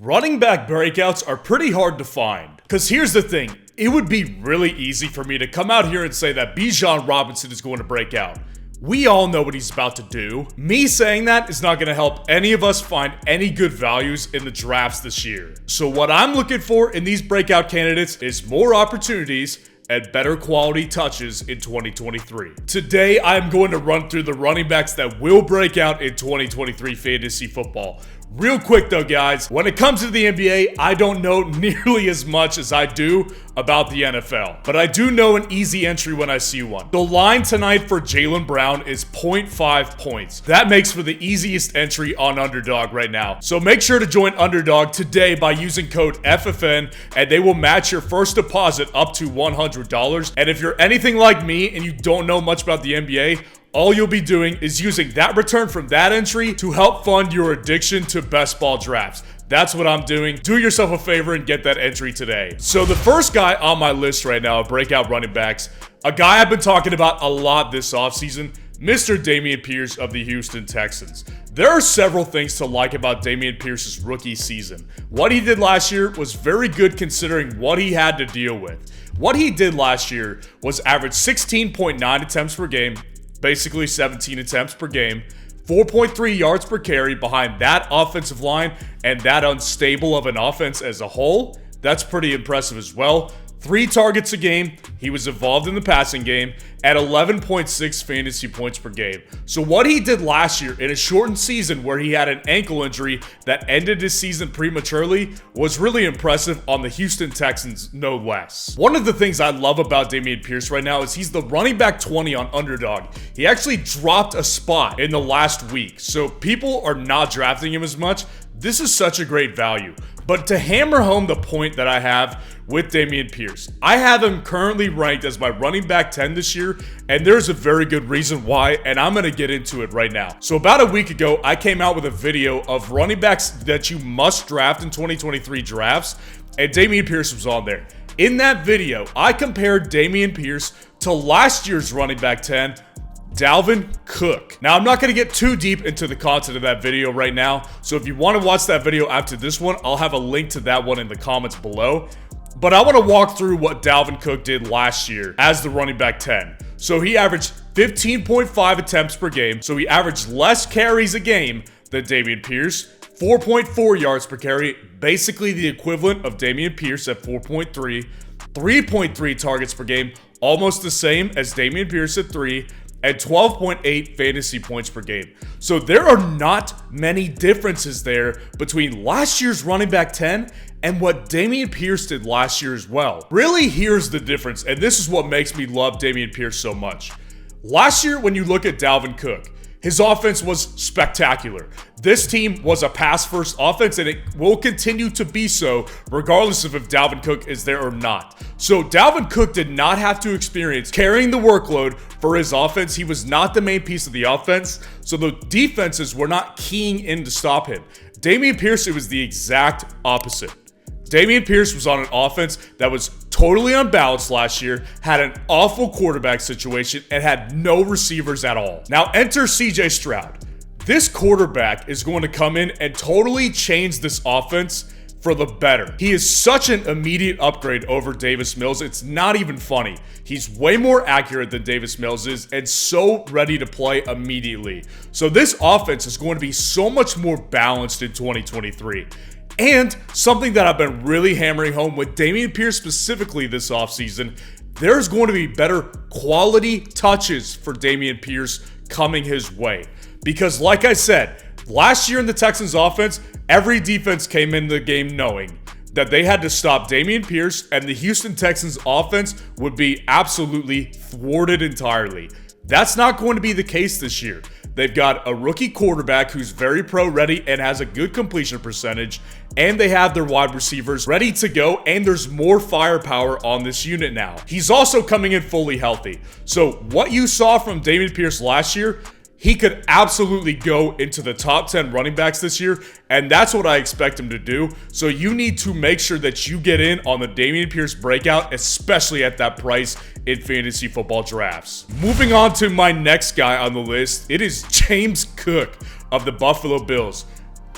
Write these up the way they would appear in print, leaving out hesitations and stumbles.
Running back breakouts are pretty hard to find. Because here's the thing, it would be really easy for me to come out here and say that Bijan Robinson is going to break out. We all know what he's about to do. Me saying that is not going to help any of us find any good values in the drafts this year. So what I'm looking for in these breakout candidates is more opportunities and better quality touches in 2023. Today, I'm going to run through the running backs that will break out in 2023 fantasy football. Real quick though, guys, when it comes to the NBA, I don't know nearly as much as I do about the NFL, but I do know an easy entry when I see one. The line tonight for Jaylen Brown is 0.5 points. That makes for the easiest entry on Underdog right now. So make sure to join Underdog today by using code FFN, and they will match your first deposit up to $100. And if you're anything like me and you don't know much about the NBA, all you'll be doing is using that return from that entry to help fund your addiction to best ball drafts. That's what I'm doing. Do yourself a favor and get that entry today. So the first guy on my list right now of breakout running backs, a guy I've been talking about a lot this offseason, Mr. Damien Pierce of the Houston Texans. There are several things to like about Damien Pierce's rookie season. What he did last year was very good considering what he had to deal with. What he did last year was average 16.9 attempts per game, basically 17 attempts per game, 4.3 yards per carry behind that offensive line and that unstable of an offense as a whole. That's pretty impressive as well. 3 targets a game. He was involved in the passing game at 11.6 fantasy points per game. So what he did last year in a shortened season where he had an ankle injury that ended his season prematurely was really impressive on the Houston Texans, no less. One of the things I love about Damien Pierce right now is he's the running back 20 on Underdog. He actually dropped a spot in the last week, so people are not drafting him as much. This is such a great value. But to hammer home the point that I have with Damien Pierce, I have him currently ranked as my running back 10 this year, and there's a very good reason why, and I'm going to get into it right now. So about a week ago, I came out with a video of running backs that you must draft in 2023 drafts, and Damien Pierce was on there. In that video, I compared Damien Pierce to last year's running back 10, Dalvin Cook. Now, I'm not going to get too deep into the content of that video right now, so if you want to watch that video after this one, I'll have a link to that one in the comments below. But I want to walk through what Dalvin Cook did last year as the running back 10. So he averaged 15.5 attempts per game, so he averaged less carries a game than Damien Pierce, 4.4 yards per carry, basically the equivalent of Damien Pierce at 4.3, 3.3 targets per game, almost the same as Damien Pierce at 3, and 12.8 fantasy points per game. So there are not many differences there between last year's running back 10 and what Damien Pierce did last year as well. Really, here's the difference, and this is what makes me love Damien Pierce so much. Last year, when you look at Dalvin Cook, his offense was spectacular. This team was a pass-first offense, and it will continue to be so regardless of if Dalvin Cook is there or not. So Dalvin Cook did not have to experience carrying the workload for his offense. He was not the main piece of the offense, so the defenses were not keying in to stop him. Damien Pierce, it was the exact opposite. Damien Pierce was on an offense that was totally unbalanced last year, had an awful quarterback situation, and had no receivers at all. Now enter CJ Stroud. This quarterback is going to come in and totally change this offense for the better. He is such an immediate upgrade over Davis Mills. It's not even funny. He's way more accurate than Davis Mills is and so ready to play immediately. So this offense is going to be so much more balanced in 2023. And something that I've been really hammering home with Damien Pierce specifically this offseason, there's going to be better quality touches for Damien Pierce coming his way. Because like I said, last year in the Texans offense, every defense came in the game knowing that they had to stop Damien Pierce and the Houston Texans offense would be absolutely thwarted entirely. That's not going to be the case this year. They've got a rookie quarterback who's very pro-ready and has a good completion percentage, and they have their wide receivers ready to go, and there's more firepower on this unit now. He's also coming in fully healthy. So what you saw from Damien Pierce last year, he could absolutely go into the top 10 running backs this year, and that's what I expect him to do. So you need to make sure that you get in on the Damien Pierce breakout, especially at that price in fantasy football drafts. Moving on to my next guy on the list, it is James Cook of the Buffalo Bills.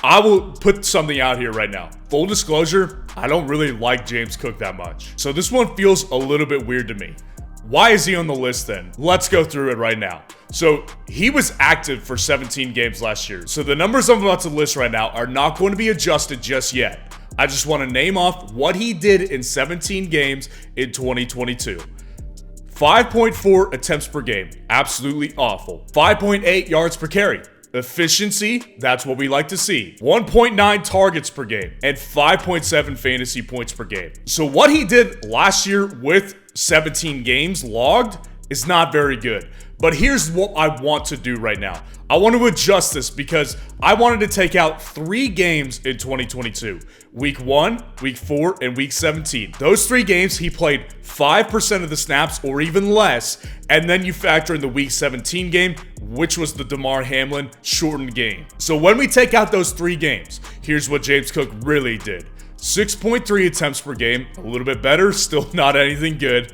I will put something out here right now. Full disclosure, I don't really like James Cook that much. So this one feels a little bit weird to me. Why is he on the list then? Let's go through it right now. So he was active for 17 games last year. So the numbers I'm about to list right now are not going to be adjusted just yet. I just want to name off what he did in 17 games in 2022. 5.4 attempts per game, absolutely awful. 5.8 yards per carry. Efficiency, that's what we like to see. 1.9 targets per game and 5.7 fantasy points per game. So what he did last year with 17 games logged is not very good. But here's what I want to do right now. I want to adjust this because I wanted to take out 3 games in 2022. Week 1, Week 4, and Week 17. Those 3 games, he played 5% of the snaps or even less. And then you factor in the Week 17 game, which was the Damar Hamlin shortened game. So when we take out those 3 games, here's what James Cook really did. 6.3 attempts per game, a little bit better, still not anything good.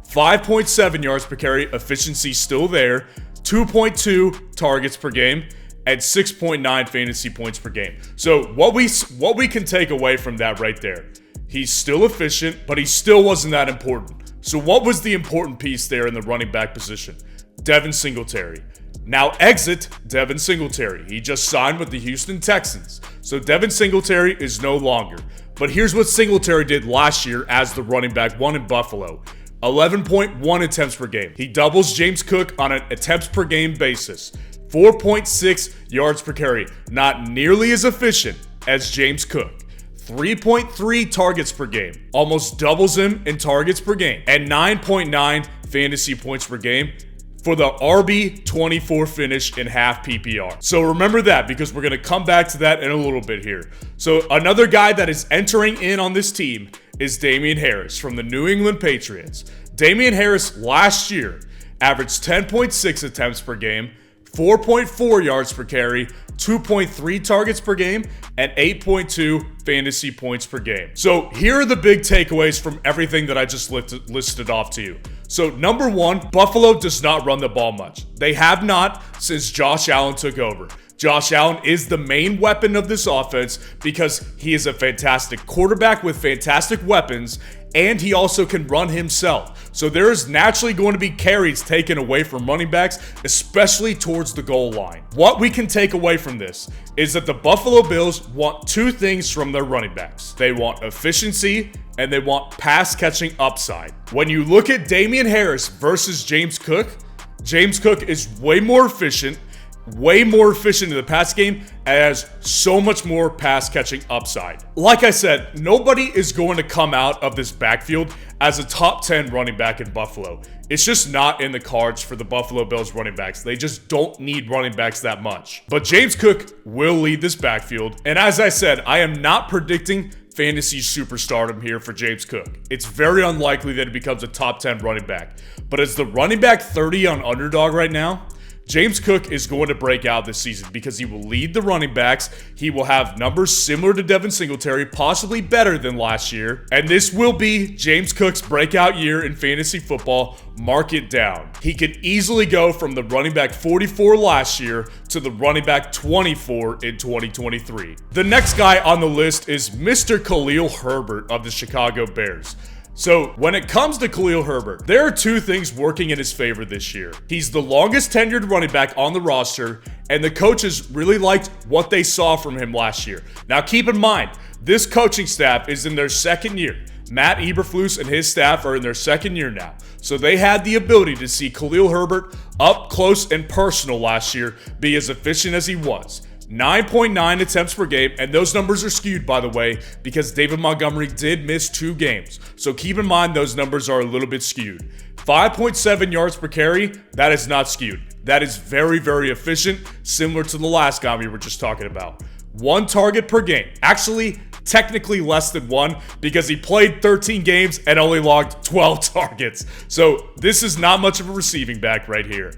5.7 yards per carry, efficiency still there. 2.2 targets per game and 6.9 fantasy points per game. So what we can take away from that right there, he's still efficient, but he still wasn't that important. So what was the important piece there in the running back position? Devin Singletary. Now exit Devin Singletary. He just signed with the Houston Texans. So Devin Singletary is no longer. But here's what Singletary did last year as the running back 1 in Buffalo. 11.1 attempts per game. He doubles James Cook on an attempts per game basis. 4.6 yards per carry. Not nearly as efficient as James Cook. 3.3 targets per game. Almost doubles him in targets per game. And 9.9 fantasy points per game for the RB24 finish in half PPR. So remember that because we're going to come back to that in a little bit here. So another guy that is entering in on this team is Damien Harris from the New England Patriots. Damien Harris last year averaged 10.6 attempts per game, 4.4 yards per carry, 2.3 targets per game, and 8.2 fantasy points per game. So here are the big takeaways from everything that I just listed off to you. So number 1, Buffalo does not run the ball much. They have not since Josh Allen took over. Josh Allen is the main weapon of this offense because he is a fantastic quarterback with fantastic weapons, and he also can run himself. So there is naturally going to be carries taken away from running backs, especially towards the goal line. What we can take away from this is that the Buffalo Bills want 2 things from their running backs. They want efficiency and they want pass catching upside. When you look at Damien Harris versus James Cook is way more efficient in the pass game and has so much more pass catching upside. Like I said, nobody is going to come out of this backfield as a top 10 running back in Buffalo. It's just not in the cards for the Buffalo Bills running backs. They just don't need running backs that much. But James Cook will lead this backfield. And as I said, I am not predicting fantasy superstardom here for James Cook. It's very unlikely that he becomes a top 10 running back. But as the running back 30 on Underdog right now, James Cook is going to break out this season because he will lead the running backs. He will have numbers similar to Devin Singletary, possibly better than last year. And this will be James Cook's breakout year in fantasy football. Mark it down. He could easily go from the running back 44 last year to the running back 24 in 2023. The next guy on the list is Mr. Khalil Herbert of the Chicago Bears. So when it comes to Khalil Herbert, there are 2 things working in his favor this year. He's the longest tenured running back on the roster, and the coaches really liked what they saw from him last year. Now keep in mind, this coaching staff is in their 2nd year. Matt Eberflus and his staff are in their 2nd year now. So they had the ability to see Khalil Herbert up close and personal last year be as efficient as he was. 9.9 attempts per game, and those numbers are skewed, by the way, because David Montgomery did miss 2 games. So keep in mind those numbers are a little bit skewed. 5.7 yards per carry, that is not skewed. That is very, very efficient, similar to the last guy we were just talking about. 1 target per game. Actually, technically less than 1 because he played 13 games and only logged 12 targets. So this is not much of a receiving back right here.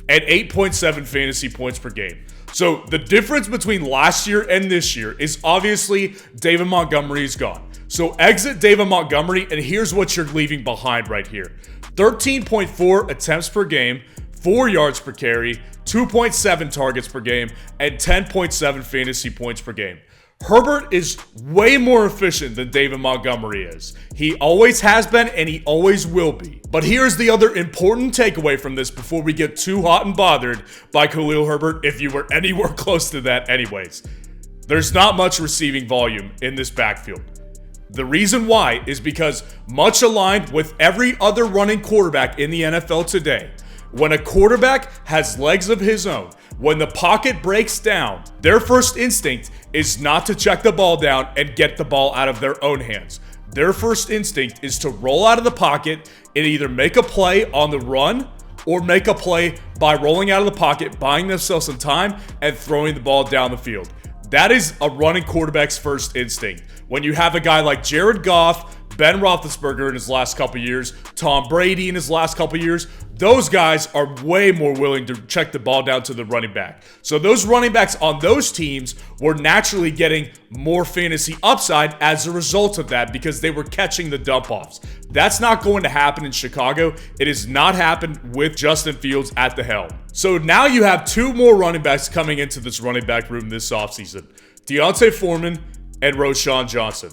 And 8.7 fantasy points per game. So the difference between last year and this year is obviously David Montgomery is gone. So exit David Montgomery, and here's what you're leaving behind right here. 13.4 attempts per game, 4 yards per carry, 2.7 targets per game, and 10.7 fantasy points per game. Herbert is way more efficient than David Montgomery is. He always has been and he always will be. But here's the other important takeaway from this before we get too hot and bothered by Khalil Herbert, if you were anywhere close to that anyways. There's not much receiving volume in this backfield. The reason why is because, much aligned with every other running quarterback in the NFL today, when a quarterback has legs of his own, when the pocket breaks down, their first instinct is not to check the ball down and get the ball out of their own hands. Their first instinct is to roll out of the pocket and either make a play on the run or make a play by rolling out of the pocket, buying themselves some time, and throwing the ball down the field. That is a running quarterback's first instinct. When you have a guy like Jared Goff, Ben Roethlisberger in his last couple years, Tom Brady in his last couple years, those guys are way more willing to check the ball down to the running back. So those running backs on those teams were naturally getting more fantasy upside as a result of that because they were catching the dump-offs. That's not going to happen in Chicago. It has not happened with Justin Fields at the helm. So now you have 2 more running backs coming into this running back room this offseason. D'Onta Foreman and Roschon Johnson.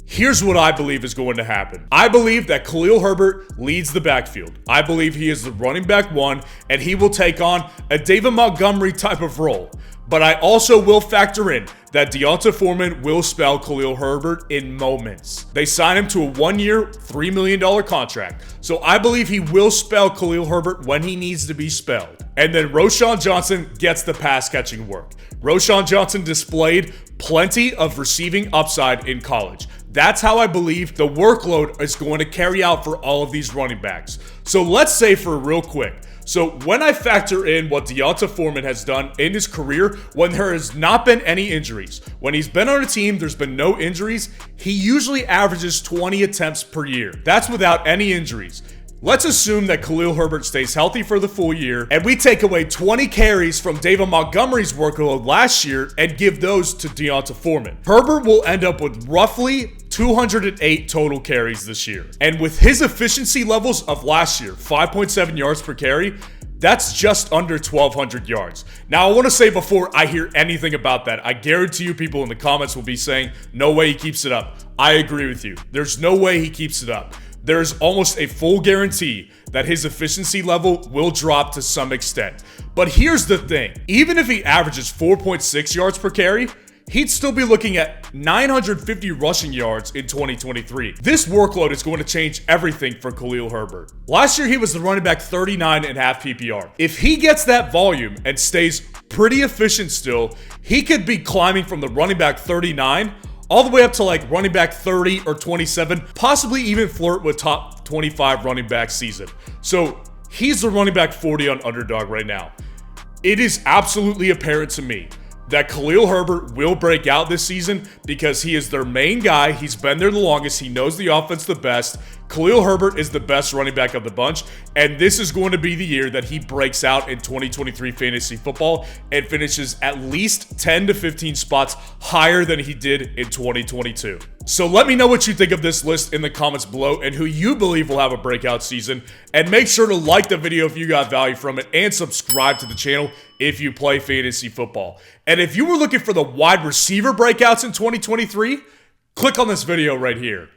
Here's what I believe is going to happen. I believe that Khalil Herbert leads the backfield. I believe he is the running back 1, and he will take on a David Montgomery type of role. But I also will factor in that D'Onta Foreman will spell Khalil Herbert in moments. They signed him to a 1-year, $3 million contract. So I believe he will spell Khalil Herbert when he needs to be spelled. And then Roschon Johnson gets the pass catching work. Roschon Johnson displayed plenty of receiving upside in college. That's how I believe the workload is going to carry out for all of these running backs. So let's say for real quick. So when I factor in what D'Onta Foreman has done in his career, when there has not been any injuries, when he's been on a team, there's been no injuries, he usually averages 20 attempts per year. That's without any injuries. Let's assume that Khalil Herbert stays healthy for the full year, and we take away 20 carries from David Montgomery's workload last year and give those to D'Onta Foreman. Herbert will end up with roughly 208 total carries this year. And with his efficiency levels of last year, 5.7 yards per carry, that's just under 1,200 yards. Now, I want to say before I hear anything about that, I guarantee you people in the comments will be saying, no way he keeps it up. I agree with you. There's no way he keeps it up. There's almost a full guarantee that his efficiency level will drop to some extent. But here's the thing. Even if he averages 4.6 yards per carry, he'd still be looking at 950 rushing yards in 2023. This workload is going to change everything for Khalil Herbert. Last year, he was the running back 39.5 PPR. If he gets that volume and stays pretty efficient still, he could be climbing from the running back 39 all the way up to like running back 30 or 27, possibly even flirt with top 25 running back season. So he's the running back 40 on Underdog right now. It is absolutely apparent to me that Khalil Herbert will break out this season because he is their main guy. He's been there the longest. He knows the offense the best. Khalil Herbert is the best running back of the bunch, and this is going to be the year that he breaks out in 2023 fantasy football and finishes at least 10 to 15 spots higher than he did in 2022. So let me know what you think of this list in the comments below and who you believe will have a breakout season. And make sure to like the video if you got value from it and subscribe to the channel if you play fantasy football. And if you were looking for the wide receiver breakouts in 2023, click on this video right here.